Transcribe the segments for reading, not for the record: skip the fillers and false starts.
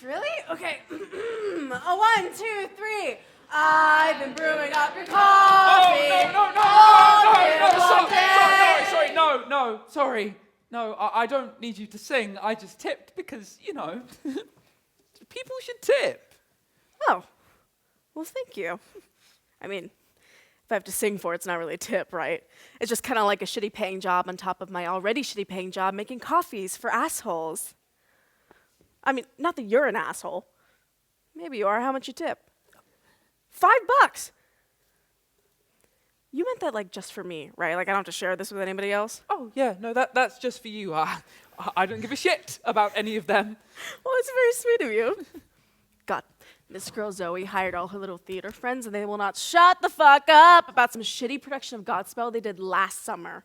Really? Okay. 1, 2, 3. I've been brewing up your coffee. Sorry. No, I don't need you to sing. I just tipped because, people should tip. Oh. Well, thank you. I mean, if I have to sing for it, it's not really a tip, right? It's just kind of like a shitty paying job on top of my already shitty paying job making coffees for assholes. I mean, not that you're an asshole. Maybe you are. How much you tip? $5. You meant that just for me, right? I don't have to share this with anybody else? Oh, yeah, no, that's just for you. I don't give a shit about any of them. Well, it's very sweet of you. God, this girl Zoe hired all her little theater friends and they will not shut the fuck up about some shitty production of Godspell they did last summer.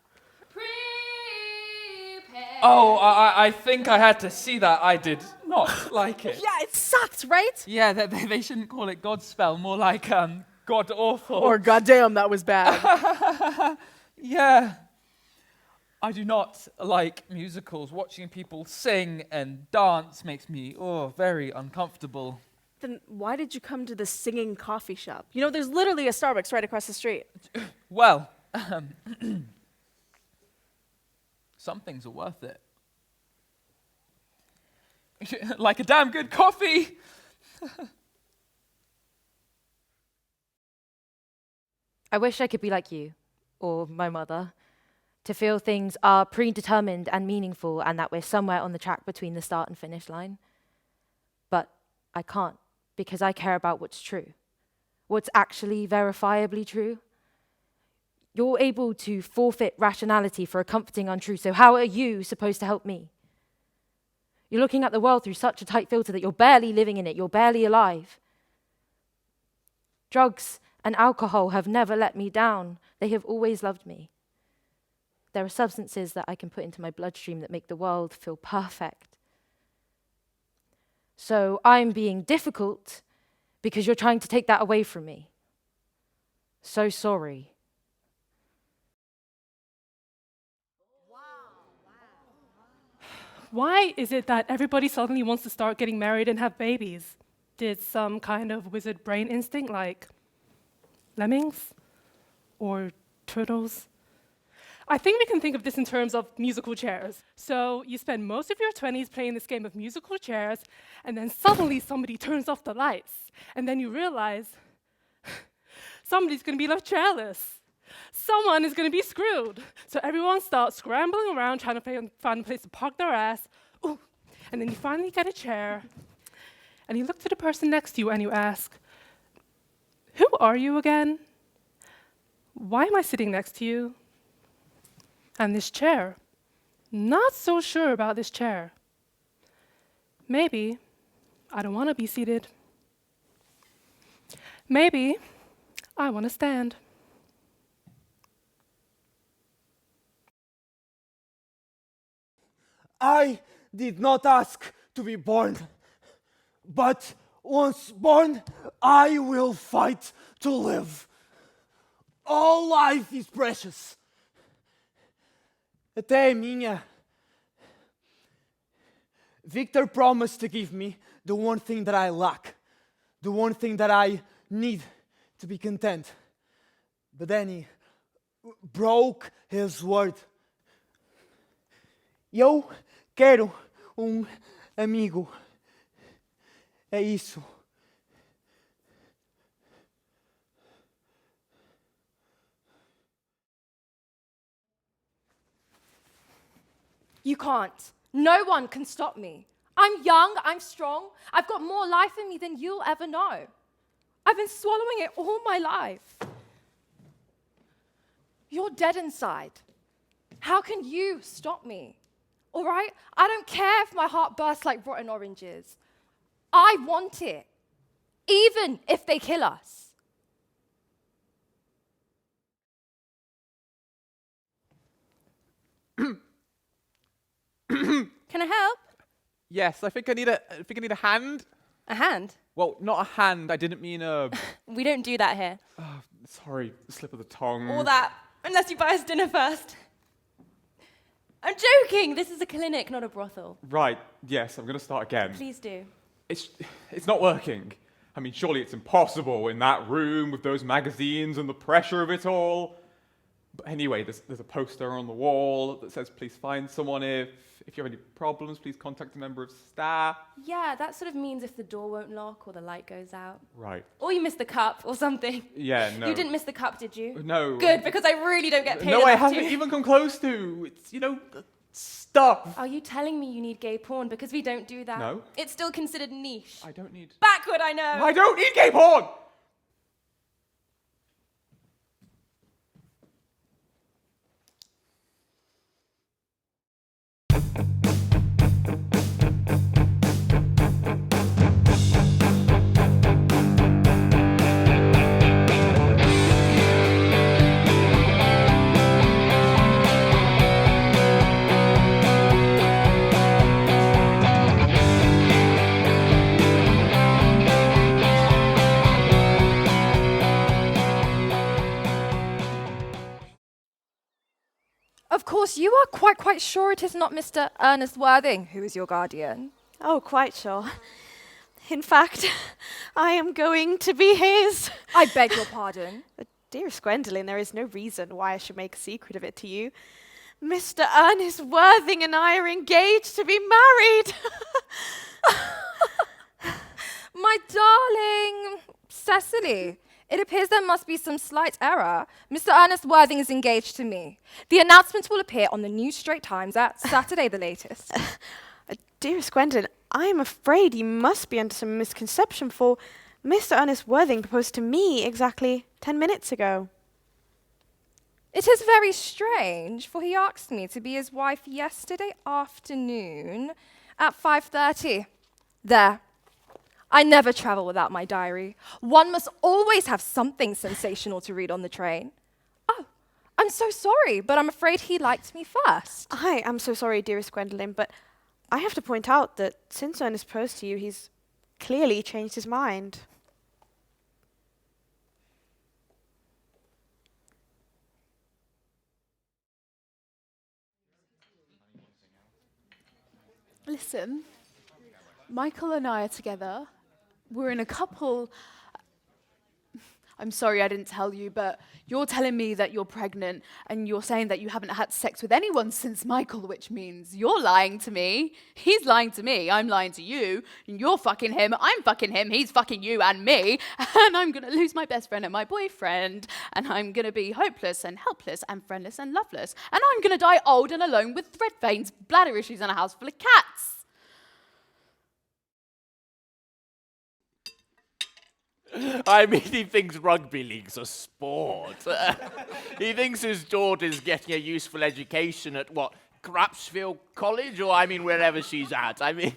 Oh, I think I had to see that. I did not like it. Yeah, it sucked, right? Yeah, they shouldn't call it Godspell, more like God Awful. Or goddamn, that was bad. Yeah. I do not like musicals. Watching people sing and dance makes me, very uncomfortable. Then why did you come to this singing coffee shop? There's literally a Starbucks right across the street. Well, some things are worth it. Like a damn good coffee. I wish I could be like you, or my mother, to feel things are predetermined and meaningful and that we're somewhere on the track between the start and finish line. But I can't, because I care about what's true, what's actually verifiably true. You're able to forfeit rationality for a comforting untruth, so how are you supposed to help me? You're looking at the world through such a tight filter that you're barely living in it, you're barely alive. Drugs and alcohol have never let me down. They have always loved me. There are substances that I can put into my bloodstream that make the world feel perfect. So I'm being difficult because you're trying to take that away from me. So sorry. Why is it that everybody suddenly wants to start getting married and have babies? Did some kind of wizard brain instinct like lemmings or turtles? I think we can think of this in terms of musical chairs. So you spend most of your 20s playing this game of musical chairs, and then suddenly somebody turns off the lights, and then you realize somebody's going to be left chairless. Someone is going to be screwed. So everyone starts scrambling around trying to find a place to park their ass. Ooh. And then you finally get a chair, and you look to the person next to you and you ask, "Who are you again? Why am I sitting next to you? And this chair? Not so sure about this chair. Maybe I don't want to be seated. Maybe I want to stand." I did not ask to be born, but once born, I will fight to live. All life is precious. Até é minha. Victor promised to give me the one thing that I lack, the one thing that I need to be content. But then he broke his word. Eu quero amigo. É isso. You can't. No one can stop me. I'm young, I'm strong, I've got more life in me than you'll ever know. I've been swallowing it all my life. You're dead inside. How can you stop me? All right? I don't care if my heart bursts like rotten oranges. I want it, even if they kill us. Can I help? Yes, I think I need a hand. A hand? Well, not a hand. I didn't mean a. We don't do that here. Sorry, slip of the tongue. All that, unless you buy us dinner first. I'm joking. This is a clinic, not a brothel. Right. Yes, I'm gonna start again. Please do. It's not working. I mean, surely it's impossible in that room with those magazines and the pressure of it all. But anyway, there's a poster on the wall that says, please find someone if you have any problems, please contact a member of staff. Yeah, that sort of means if the door won't lock or the light goes out. Right. Or you missed the cup or something. Yeah, no. You didn't miss the cup, did you? No. Good, because I really don't get paid No, I enough haven't to. even come close to. It's, stuff. Are you telling me you need gay porn? Because we don't do that. No. It's still considered niche. I don't need... Backward, I know. I don't need gay porn! Of course, you are quite sure it is not Mr. Ernest Worthing who is your guardian. Oh, quite sure. In fact, I am going to be his. I beg your pardon. Dearest Gwendolyn, there is no reason why I should make a secret of it to you. Mr. Ernest Worthing and I are engaged to be married. My darling Cecily, it appears there must be some slight error. Mr. Ernest Worthing is engaged to me. The announcement will appear on the New Straight Times at Saturday the latest. Dearest Gwendolyn, I am afraid you must be under some misconception, for Mr. Ernest Worthing proposed to me exactly 10 minutes ago. It is very strange, for he asked me to be his wife yesterday afternoon at 5:30. There. I never travel without my diary. One must always have something sensational to read on the train. Oh, I'm so sorry, but I'm afraid he liked me first. I am so sorry, dearest Gwendolyn, but I have to point out that since Ernest proposed to you, he's clearly changed his mind. Listen, Michael and I are together. We're in a couple. I'm sorry I didn't tell you, but you're telling me that you're pregnant and you're saying that you haven't had sex with anyone since Michael, which means you're lying to me. He's lying to me. I'm lying to you. And you're fucking him. I'm fucking him. He's fucking you and me. And I'm going to lose my best friend and my boyfriend. And I'm going to be hopeless and helpless and friendless and loveless. And I'm going to die old and alone with thread veins, bladder issues, and a house full of cats. I mean, he thinks rugby league's a sport. He thinks his daughter's getting a useful education at, what, Grapsfield College? Or, I mean, wherever she's at. I mean,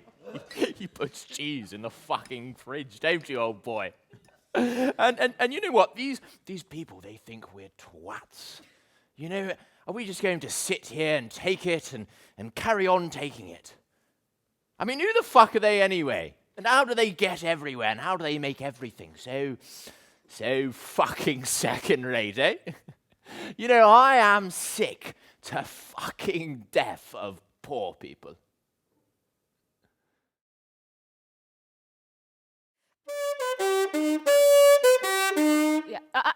he puts cheese in the fucking fridge, don't you, old boy? And you know what? These people, they think we're twats. You know, are we just going to sit here and take it and carry on taking it? I mean, who the fuck are they anyway? And how do they get everywhere? And how do they make everything so fucking second rate, eh? You know, I am sick to fucking death of poor people. Yeah,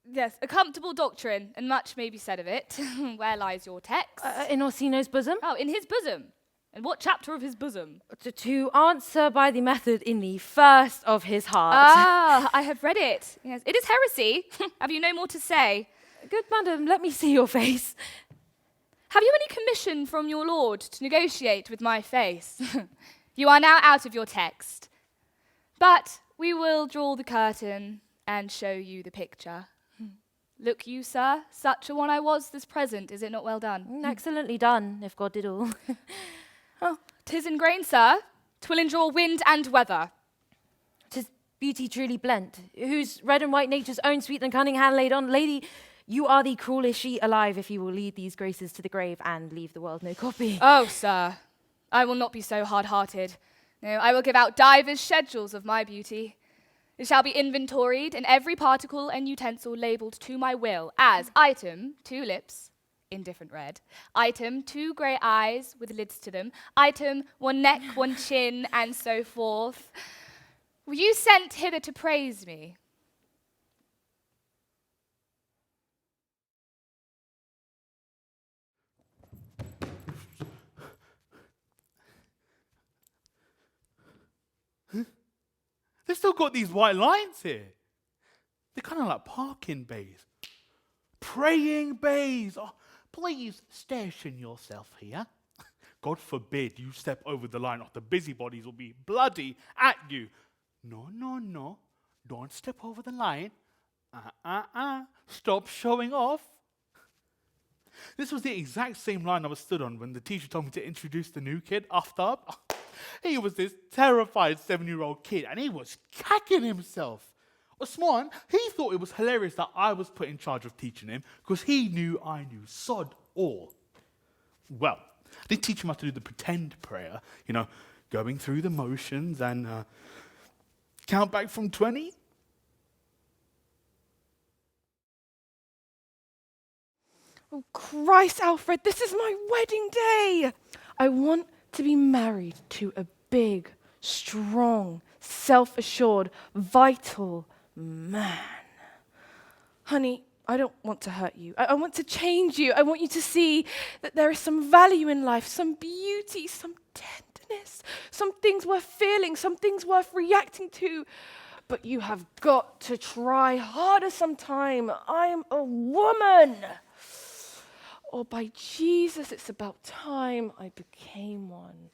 yes, a comfortable doctrine, and much may be said of it. Where lies your text? In Orsino's bosom? Oh, in his bosom. And what chapter of his bosom? To answer by the method in the first of his heart. Ah, I have read it. Yes, it is heresy. Have you no more to say? Good madam, let me see your face. Have you any commission from your lord to negotiate with my face? You are now out of your text. But we will draw the curtain and show you the picture. Look you, sir, such a one I was this present, is it not well done? Excellently done, if God did all. Oh, 'tis in grain, sir. 'Twill endure wind and weather. 'Tis beauty truly blent, whose red and white nature's own sweet and cunning hand laid on. Lady, you are the cruelest she alive if you will lead these graces to the grave and leave the world no copy. Oh, sir, I will not be so hard-hearted. No, I will give out divers schedules of my beauty. It shall be inventoried, and every particle and utensil labelled to my will as item, tulips, in different red. Item, 2 grey eyes with lids to them. Item, 1 neck, 1 chin, and so forth. Were you sent hither to praise me? They've still got these white lines here. They're kind of like parking bays. Praying bays. Oh, please station yourself here. God forbid you step over the line or the busybodies will be bloody at you. No, no, no. Don't step over the line. Stop showing off. This was the exact same line I was stood on when the teacher told me to introduce the new kid, Aftab. He was this terrified 7-year-old kid, and he was cacking himself. Osman, he thought it was hilarious that I was put in charge of teaching him because he knew I knew sod all. Well, I did teach him how to do the pretend prayer, going through the motions and count back from 20. Oh, Christ, Alfred, this is my wedding day. I want to be married to a big, strong, self-assured, vital man. Honey, I don't want to hurt you. I want to change you. I want you to see that there is some value in life, some beauty, some tenderness, some things worth feeling, some things worth reacting to. But you have got to try harder sometime. I am a woman. Or by Jesus, it's about time I became one.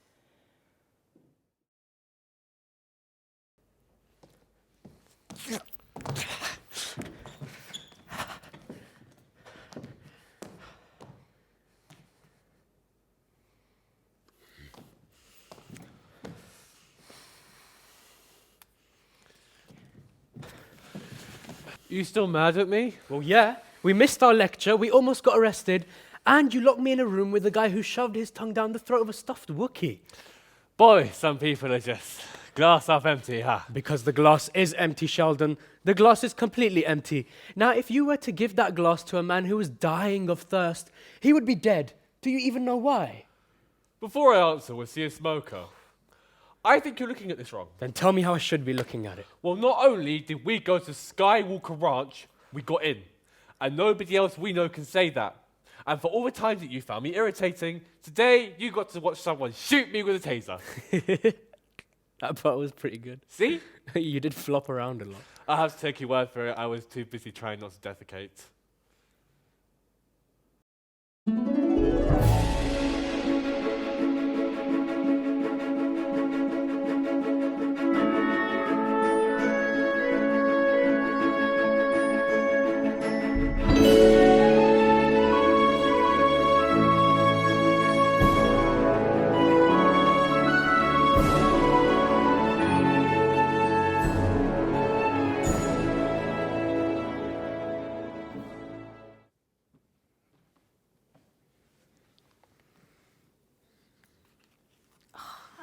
You still mad at me? Well, yeah. We missed our lecture, we almost got arrested, and you locked me in a room with a guy who shoved his tongue down the throat of a stuffed Wookiee. Boy, some people are just glass half empty, huh? Because the glass is empty, Sheldon. The glass is completely empty. Now, if you were to give that glass to a man who was dying of thirst, he would be dead. Do you even know why? Before I answer, was he a smoker? I think you're looking at this wrong. Then tell me how I should be looking at it. Well, not only did we go to Skywalker Ranch, we got in. And nobody else we know can say that. And for all the times that you found me irritating, today you got to watch someone shoot me with a taser. That part was pretty good. See? You did flop around a lot. I have to take your word for it. I was too busy trying not to defecate.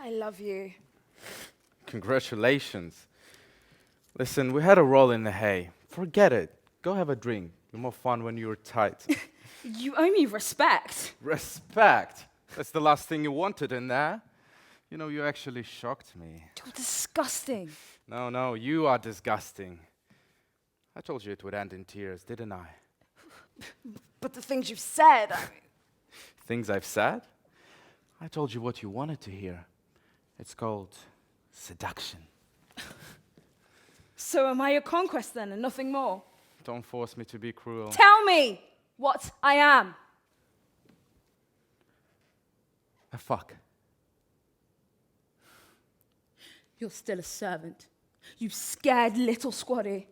I love you. Congratulations. Listen, we had a roll in the hay. Forget it. Go have a drink. You're more fun when you're tight. You owe me respect. Respect? That's the last thing you wanted in there. You know, you actually shocked me. You're disgusting. No, you are disgusting. I told you it would end in tears, didn't I? But the things you've said, Things I've said? I told you what you wanted to hear. It's called seduction. So am I your conquest then and nothing more? Don't force me to be cruel. Tell me what I am. A fuck. You're still a servant. You scared little squaddy.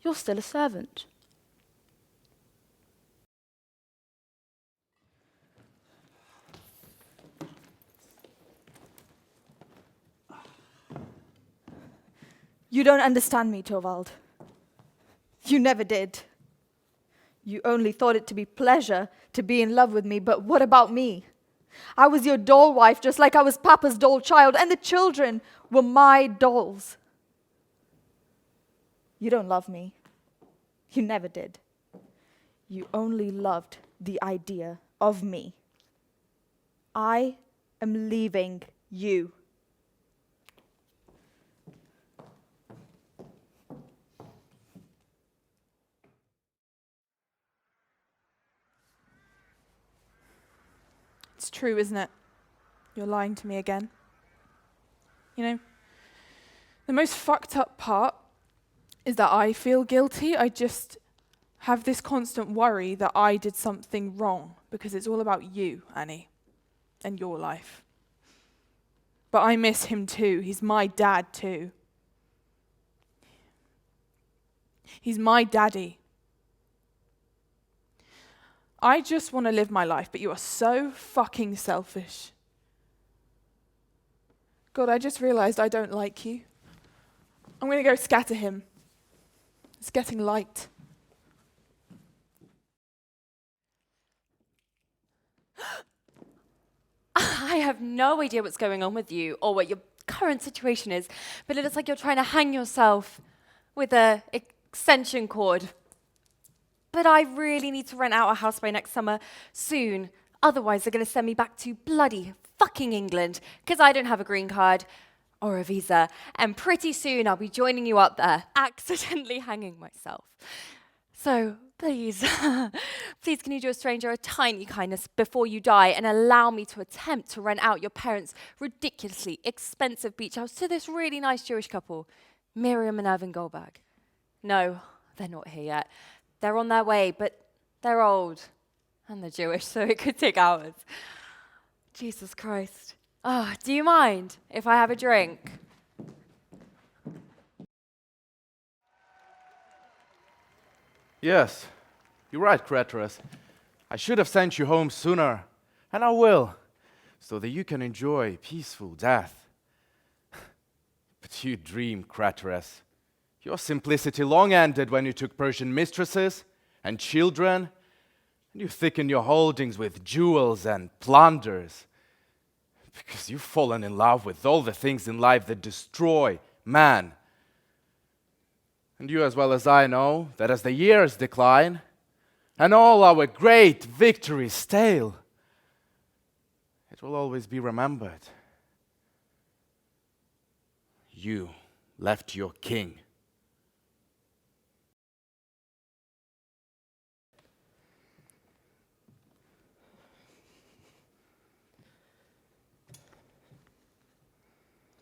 You're still a servant. You don't understand me, Torvald. You never did. You only thought it to be pleasure to be in love with me, but what about me? I was your doll wife, just like I was Papa's doll child, and the children were my dolls. You don't love me. You never did. You only loved the idea of me. I am leaving you. It's true, isn't it? You're lying to me again. You know, the most fucked up part is that I feel guilty. I just have this constant worry that I did something wrong because it's all about you, Annie, and your life. But I miss him too. He's my dad too. He's my daddy. I just want to live my life, but you are so fucking selfish. God, I just realized I don't like you. I'm going to go scatter him. It's getting light. I have no idea what's going on with you or what your current situation is, but it looks like you're trying to hang yourself with a extension cord. But I really need to rent out a house by next summer soon. Otherwise, they're going to send me back to bloody fucking England because I don't have a green card or a visa. And pretty soon, I'll be joining you up there, accidentally hanging myself. So please, please can you do a stranger a tiny kindness before you die and allow me to attempt to rent out your parents' ridiculously expensive beach house to this really nice Jewish couple, Miriam and Evan Goldberg. No, they're not here yet. They're on their way, but they're old and they're Jewish, so it could take hours. Jesus Christ. Oh, do you mind if I have a drink? Yes, you're right, Craterus. I should have sent you home sooner, and I will, so that you can enjoy peaceful death. But you dream, Craterus. Your simplicity long ended when you took Persian mistresses and children, and you thickened your holdings with jewels and plunders, because you've fallen in love with all the things in life that destroy man. And you as well as I know that as the years decline, and all our great victories stale, it will always be remembered. You left your king.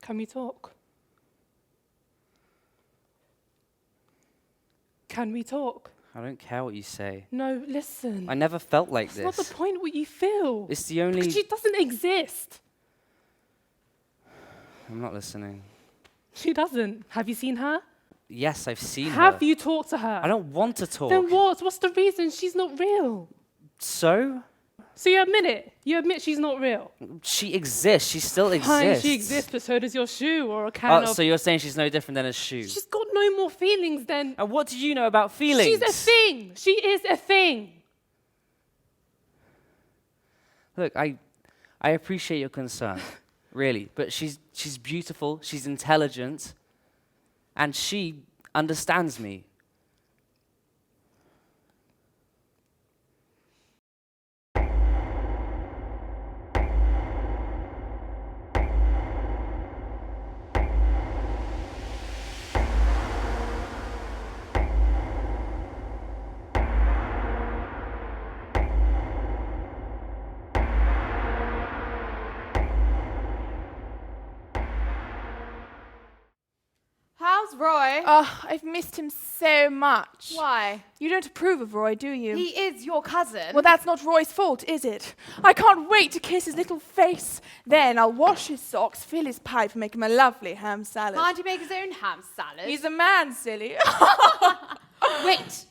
Can we talk? Can we talk? I don't care what you say. No, listen. I never felt like It's this. not the point what you feel. It's the only... She doesn't exist. I'm not listening. She doesn't. Have you seen her? Yes, I've seen her. Have you talked to her? I don't want to talk. Then what? What's the reason? She's not real. So? So you admit it? You admit she's not real? She exists. She still Fine, exists. she exists, but so does your shoe or a can of... So you're saying she's no different than a shoe? She's got no more feelings than... And what do you know about feelings? She's a thing. She is a thing. Look, I appreciate your concern, really, but she's beautiful, she's intelligent, and she understands me. How's Roy? Oh, I've missed him so much. Why? You don't approve of Roy, do you? He is your cousin. Well, that's not Roy's fault, is it? I can't wait to kiss his little face. Then I'll wash his socks, fill his pipe, and make him a lovely ham salad. Can't he make his own ham salad? He's a man, silly. Wait.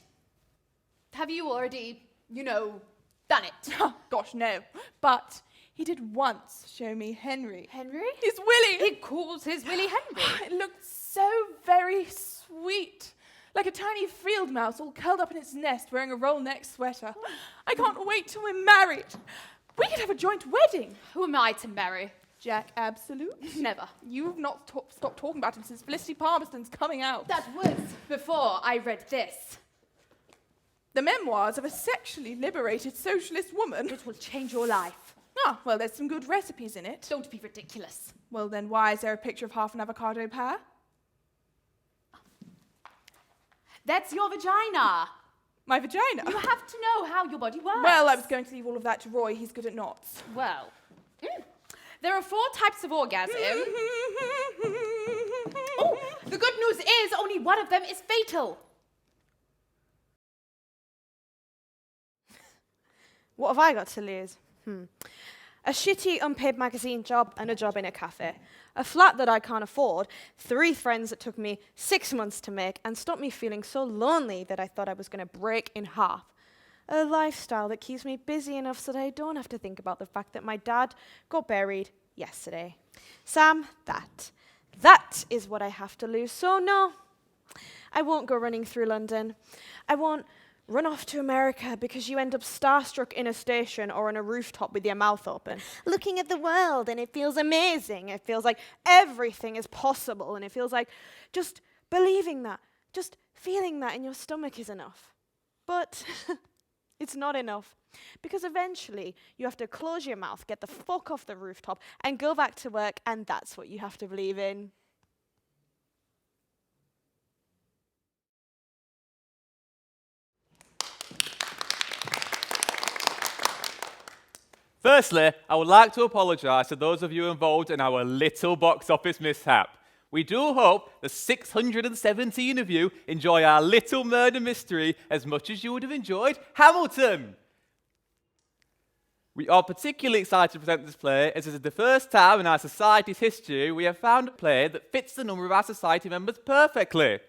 Have you already, done it? Oh, gosh, no. But he did once show me Henry. Henry? His Willie. He calls his Willie Henry. It looked so very sweet. Like a tiny field mouse all curled up in its nest wearing a roll neck sweater. I can't wait till we're married. We could have a joint wedding. Who am I to marry? Jack Absolute? Never. You've not stopped talking about him since Felicity Palmerston's coming out. That was before I read this. The memoirs of a sexually liberated socialist woman. It will change your life. Ah, well, there's some good recipes in it. Don't be ridiculous. Well, then why is there a picture of half an avocado pear? That's your vagina. My vagina? You have to know how your body works. Well, I was going to leave all of that to Roy. He's good at knots. Well, there are 4 types of orgasm. Oh, the good news is only one of them is fatal. What have I got to lose? A shitty unpaid magazine job and a job in a cafe. A flat that I can't afford, 3 friends that took me 6 months to make and stopped me feeling so lonely that I thought I was going to break in half. A lifestyle that keeps me busy enough so that I don't have to think about the fact that my dad got buried yesterday. Sam, that is what I have to lose. So no, I won't go running through London. I won't run off to America because you end up starstruck in a station or on a rooftop with your mouth open, looking at the world, and it feels amazing. It feels like everything is possible, and it feels like just believing that, just feeling that in your stomach is enough. But it's not enough, because eventually you have to close your mouth, get the fuck off the rooftop, and go back to work, and that's what you have to believe in. Firstly, I would like to apologise to those of you involved in our little box office mishap. We do hope the 617 of you enjoy our little murder mystery as much as you would have enjoyed Hamilton. We are particularly excited to present this play as it is the first time in our society's history we have found a play that fits the number of our society members perfectly.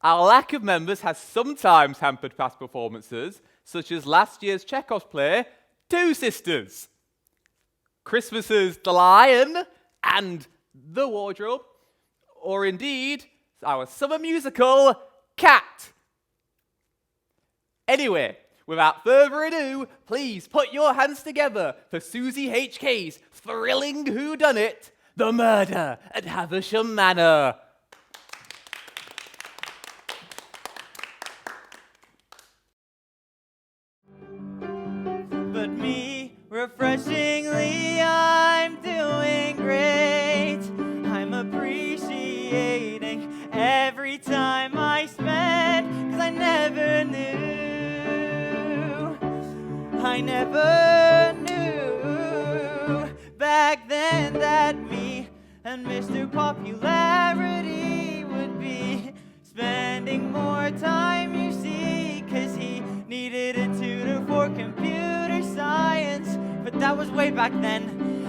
Our lack of members has sometimes hampered past performances, such as last year's Chekhov's play, Two Sisters, Christmas's The Lion and The Wardrobe, or indeed our summer musical, Cat. Anyway, without further ado, please put your hands together for Susie HK's thrilling whodunit, The Murder at Havisham Manor. But me, refreshingly, I'm doing great. I'm appreciating every time I spend, 'cause I never knew back then that me and Mr. Popularity would be spending more time, you see, 'cause he needed a tutor for computer science. But that was way back then,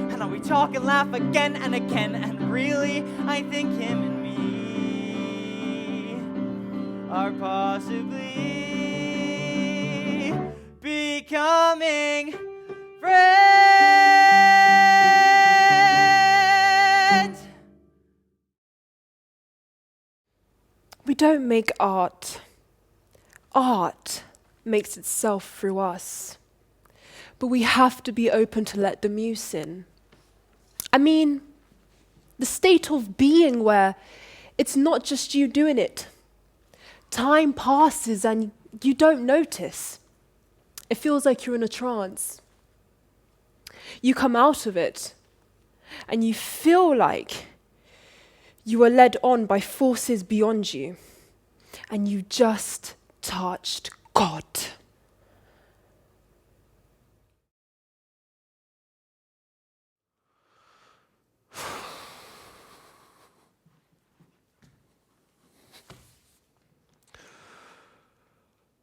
and now we talk and laugh again and again, and really, I think him and me are possibly becoming friends. We don't make art. Art makes itself through us. But we have to be open to let the muse in. I mean, the state of being where it's not just you doing it. Time passes and you don't notice. It feels like you're in a trance. You come out of it and you feel like you are led on by forces beyond you, and you just touched God.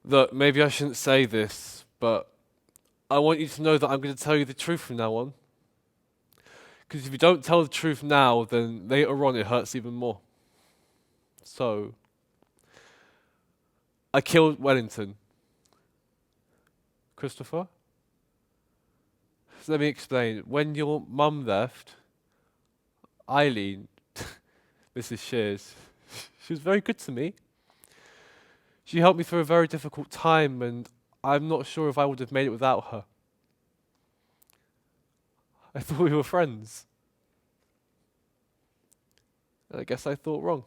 Look, maybe I shouldn't say this, but I want you to know that I'm going to tell you the truth from now on. Because if you don't tell the truth now, then later on it hurts even more. So, I killed Wellington. Christopher? So let me explain. When your mum left, Eileen, Mrs. Shears, she was very good to me. She helped me through a very difficult time, and I'm not sure if I would have made it without her. I thought we were friends. And I guess I thought wrong.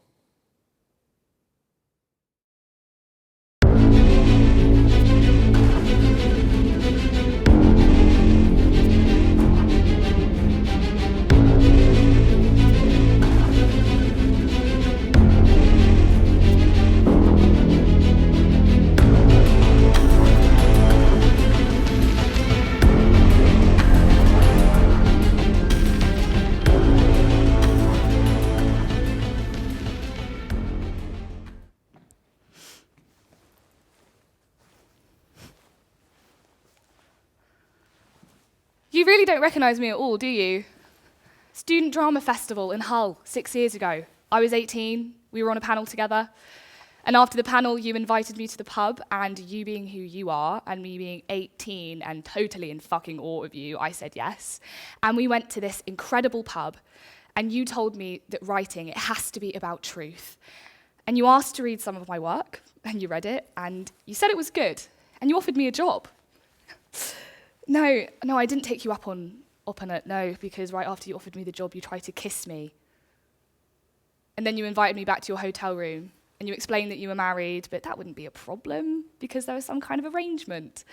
You really don't recognise me at all, do you? Student Drama Festival in Hull 6 years ago. I was 18, we were on a panel together. And after the panel, you invited me to the pub, and you being who you are, and me being 18 and totally in fucking awe of you, I said yes. And we went to this incredible pub, and you told me that writing, it has to be about truth. And you asked to read some of my work, and you read it, and you said it was good, and you offered me a job. No, I didn't take you up on it, no, because right after you offered me the job, you tried to kiss me. And then you invited me back to your hotel room, and you explained that you were married, but that wouldn't be a problem because there was some kind of arrangement.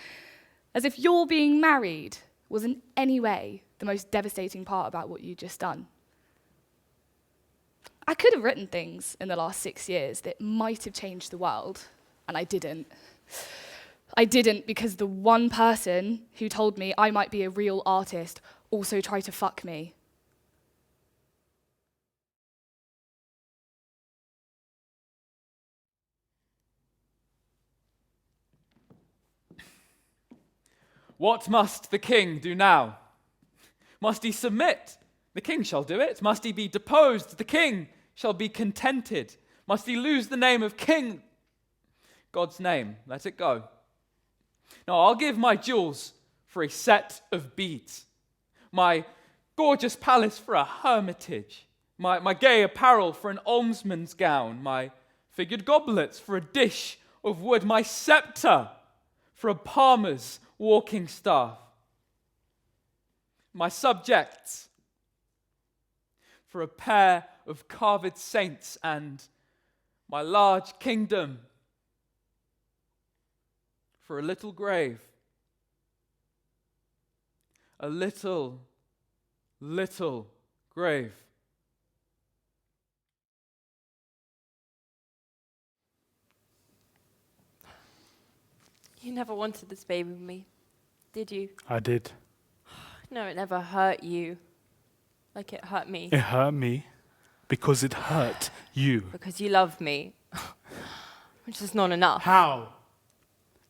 As if your being married was in any way the most devastating part about what you'd just done. I could have written things in the last 6 years that might have changed the world, and I didn't. I didn't because the one person who told me I might be a real artist also tried to fuck me. What must the king do now? Must he submit? The king shall do it. Must he be deposed? The king shall be contented. Must he lose the name of king? God's name, let it go. No, I'll give my jewels for a set of beads, my gorgeous palace for a hermitage, my gay apparel for an almsman's gown, my figured goblets for a dish of wood, my scepter for a palmer's walking staff, my subjects for a pair of carved saints, and my large kingdom for a little grave, a little grave. You never wanted this baby with me, did you? I did. No, it never hurt you like it hurt me. It hurt me because it hurt you. Because you love me, which is not enough. How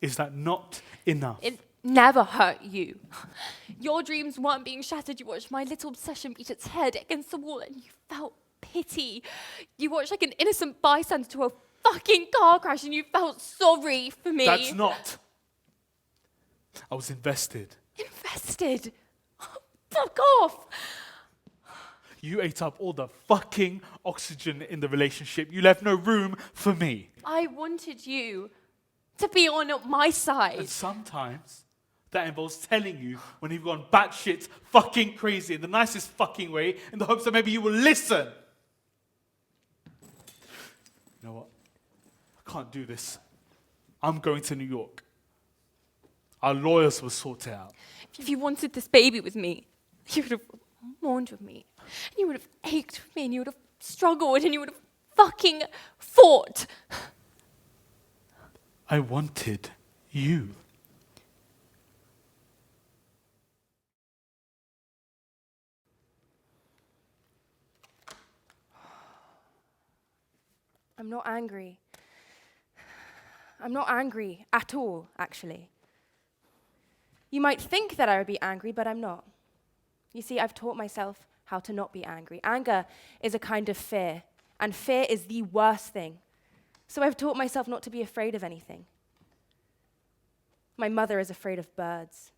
is that not enough? It never hurt you. Your dreams weren't being shattered. You watched my little obsession beat its head against the wall and you felt pity. You watched like an innocent bystander to a fucking car crash and you felt sorry for me. That's not. I was invested. Invested? Fuck off. You ate up all the fucking oxygen in the relationship. You left no room for me. I wanted you to be on my side. And sometimes that involves telling you when you've gone batshit fucking crazy in the nicest fucking way in the hopes that maybe you will listen. You know what? I can't do this. I'm going to New York. Our lawyers will sort it out. If you wanted this baby with me, you would have mourned with me. And you would have ached with me and you would have struggled and you would have fucking fought. I wanted you. I'm not angry. I'm not angry at all, actually. You might think that I would be angry, but I'm not. You see, I've taught myself how to not be angry. Anger is a kind of fear, and fear is the worst thing. So I've taught myself not to be afraid of anything. My mother is afraid of birds.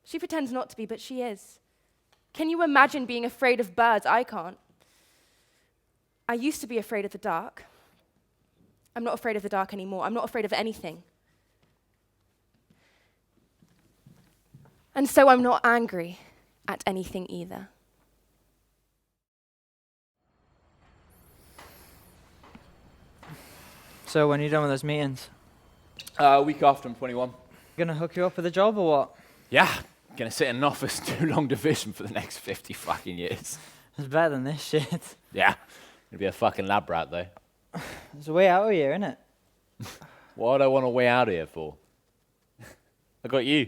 She pretends not to be, but she is. Can you imagine being afraid of birds? I can't. I used to be afraid of the dark. I'm not afraid of the dark anymore. I'm not afraid of anything. And so I'm not angry at anything either. So when are you done with those meetings? A week after I'm 21. Gonna hook you up with a job or what? Yeah, gonna sit in an office do long division for the next 50 fucking years. It's better than this shit. Yeah, gonna be a fucking lab rat though. There's a way out of here, innit? What do I want a way out of here for? I got you.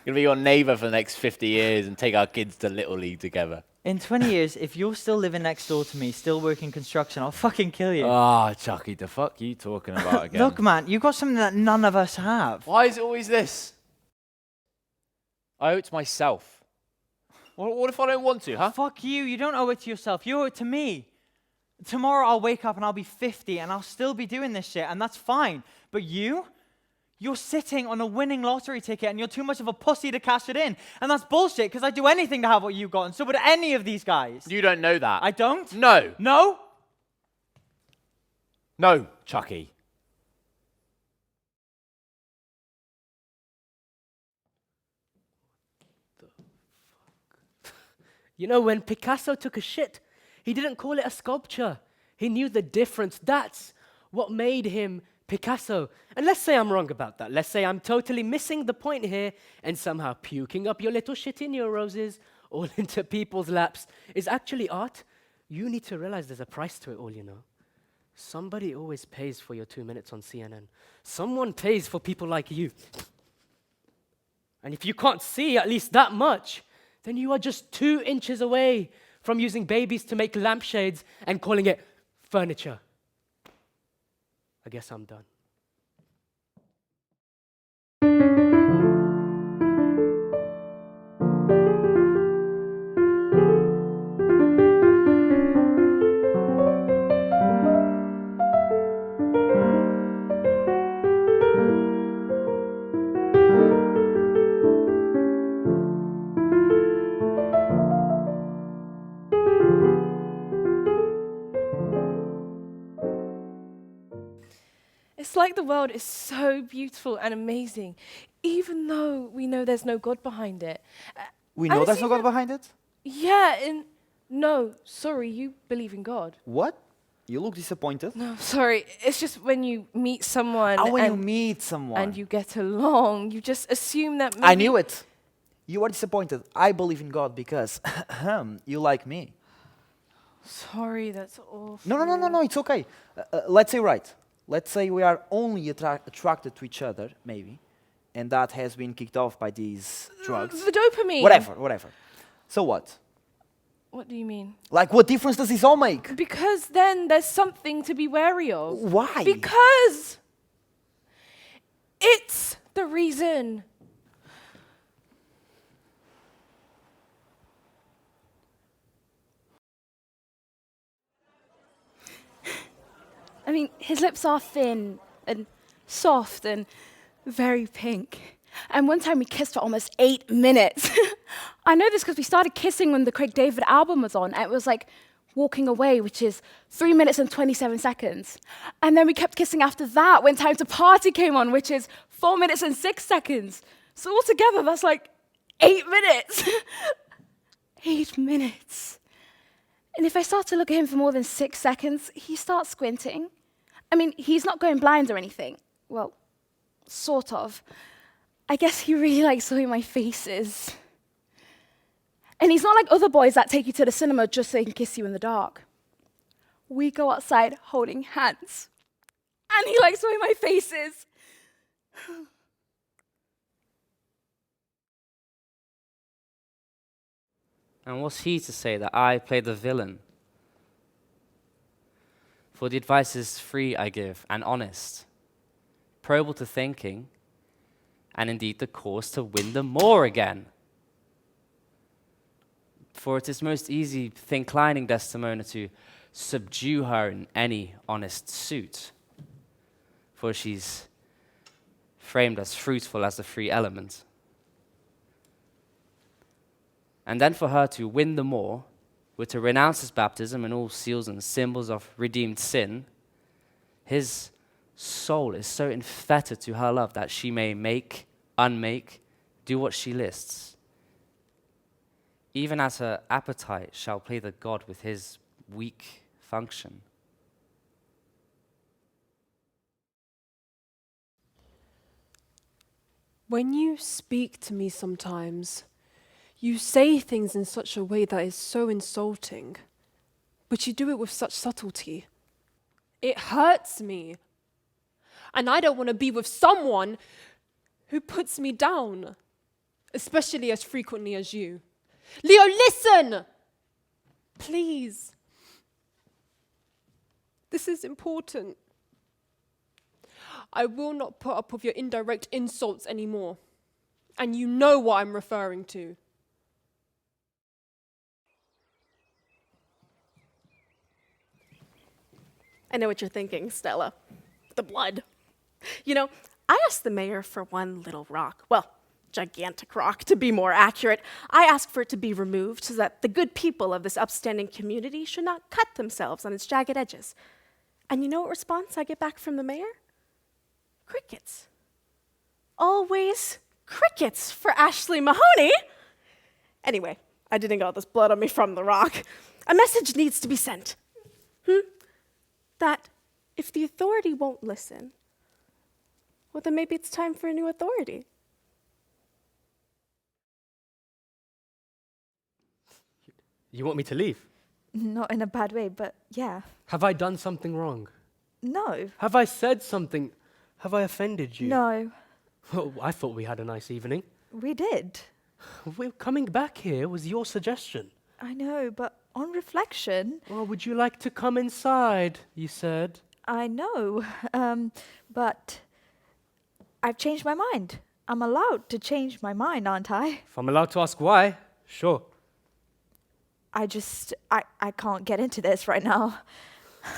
Gonna be your neighbour for the next 50 years and take our kids to Little League together. In 20 years, if you're still living next door to me, still working construction, I'll fucking kill you. Ah, Chucky, the fuck you talking about again? Look, man, you've got something that none of us have. Why is it always this? I owe it to myself Well, what if I don't want to, huh? Fuck you. You don't owe it to yourself. You owe it to me. Tomorrow I'll wake up and I'll be 50 and I'll still be doing this shit, and that's fine. But you're sitting on a winning lottery ticket and you're too much of a pussy to cash it in. And that's bullshit, because I'd do anything to have what you got, and so would any of these guys. You don't know that. I don't? No. No? No, Chucky. You know, when Picasso took a shit, he didn't call it a sculpture. He knew the difference. That's what made him Picasso. And let's say I'm wrong about that. Let's say I'm totally missing the point here and somehow puking up your little shit in your roses all into people's laps is actually art. You need to realize there's a price to it all, you know. Somebody always pays for your 2 minutes on CNN. Someone pays for people like you. And if you can't see at least that much, then you are just 2 inches away from using babies to make lampshades and calling it furniture. I guess I'm done. It's like the world is so beautiful and amazing, even though we know there's no God behind it. We know there's no God behind it? Yeah, and no, sorry, you believe in God. What? You look disappointed. No, sorry, it's just when you meet someone when you meet someone. and you get along, you just assume that maybe... I knew it. You are disappointed. I believe in God because you like me. Sorry, that's awful. No, it's okay. Let's say right. Let's say we are only attracted to each other, maybe, and that has been kicked off by these drugs. The dopamine. Whatever. So what? What do you mean? Like, what difference does this all make? Because then there's something to be wary of. Why? Because it's the reason. I mean, his lips are thin and soft and very pink. And one time we kissed for almost 8 minutes. I know this because we started kissing when the Craig David album was on, and it was like Walking Away, which is 3 minutes and 27 seconds. And then we kept kissing after that when Time to Party came on, which is 4 minutes and 6 seconds. So altogether, that's like 8 minutes. 8 minutes. And if I start to look at him for more than 6 seconds, he starts squinting. I mean, he's not going blind or anything. Well, sort of. I guess he really likes the way my face is. And he's not like other boys that take you to the cinema just so they can kiss you in the dark. We go outside holding hands. And he likes the way my face is. And what's he to say that I play the villain? For the advice is free I give, and honest, probable to thinking, and indeed the course to win them more again. For it is most easy, inclining Desdemona to subdue her in any honest suit. For she's framed as fruitful as the free element. And then for her to win the more, were to renounce his baptism and all seals and symbols of redeemed sin, his soul is so infettered to her love that she may make, unmake, do what she lists, even as her appetite shall play the god with his weak function. When you speak to me sometimes, you say things in such a way that is so insulting, but you do it with such subtlety. It hurts me. And I don't want to be with someone who puts me down, especially as frequently as you. Leo, listen! Please. This is important. I will not put up with your indirect insults anymore. And you know what I'm referring to. I know what you're thinking, Stella. The blood. You know, I asked the mayor for one little rock. Well, gigantic rock, to be more accurate. I asked for it to be removed so that the good people of this upstanding community should not cut themselves on its jagged edges. And you know what response I get back from the mayor? Crickets. Always crickets for Ashley Mahoney. Anyway, I didn't get all this blood on me from the rock. A message needs to be sent. That if the authority won't listen, well, then maybe it's time for a new authority. You want me to leave? Not in a bad way, but yeah. Have I done something wrong? No. Have I said something? Have I offended you? No. Oh, I thought we had a nice evening. We did. We're coming back here was your suggestion. I know, but on reflection... Well, would you like to come inside, you said? I know, but I've changed my mind. I'm allowed to change my mind, aren't I? If I'm allowed to ask why, sure. I can't get into this right now.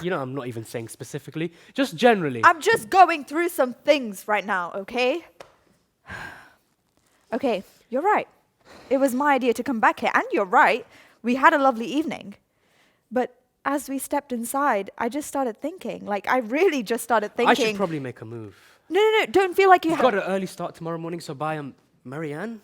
You know, I'm not even saying specifically, just generally. I'm just going through some things right now, okay? Okay, you're right. It was my idea to come back here, and you're right. We had a lovely evening. But as we stepped inside, I just started thinking. Like, I really just started thinking. I should probably make a move. No, don't feel like you I've got an early start tomorrow morning, so bye, Marianne.